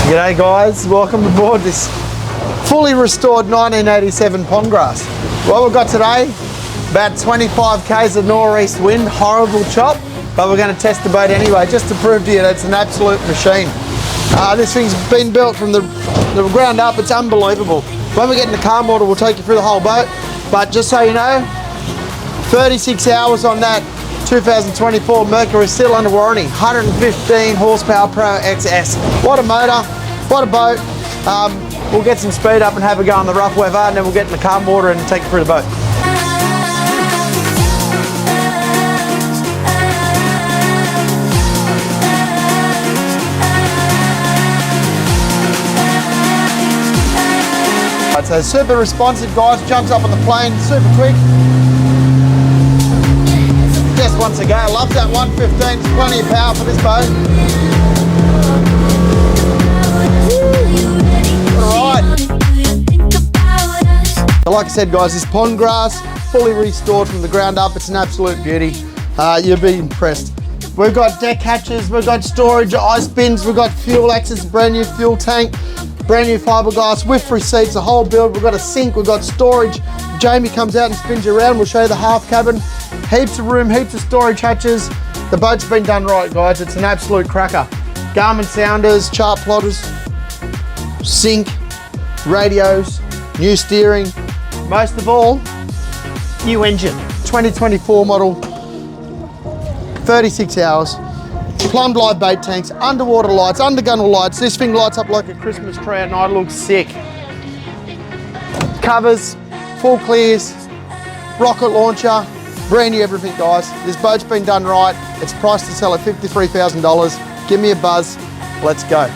G'day guys, welcome aboard this fully restored 1987 Pongrass. What we've got today, about 25 k's of northeast wind, horrible chop, but we're going to test the boat anyway, just to prove to you that it's an absolute machine. This thing's been built from the ground up, it's unbelievable. When we get in the calm water, we'll take you through the whole boat, but just so you know, 36 hours on that 2024 Mercury, still under warranty, 115 horsepower Pro XS. What a motor, what a boat. We'll get some speed up and have a go on the rough weather, and then we'll get in the calm water and take you through the boat. Right, so super responsive guys, jumps up on the plane, super quick. Just once a go, love that 115, it's plenty of power for this boat. What a ride. So like I said guys, this Pongrass, fully restored from the ground up, it's an absolute beauty. You'll be impressed. We've got deck hatches, we've got storage, ice bins, we've got fuel access, brand new fuel tank, brand new fiberglass with free seats, the whole build. We've got a sink, we've got storage. Jamie comes out and spins you around, we'll show you the half cabin. Heaps of room, heaps of storage hatches. The boat's been done right guys, it's an absolute cracker. Garmin sounders, chart plotters, sink, radios, new steering, most of all, new engine. 2024 model, 36 hours, plumbed live bait tanks, underwater lights, undergunnel lights. This thing lights up like a Christmas tree at night, it looks sick. Covers, full clears, rocket launcher, brand new everything guys. This boat's been done right. It's priced to sell at $53,000. Give me a buzz, let's go.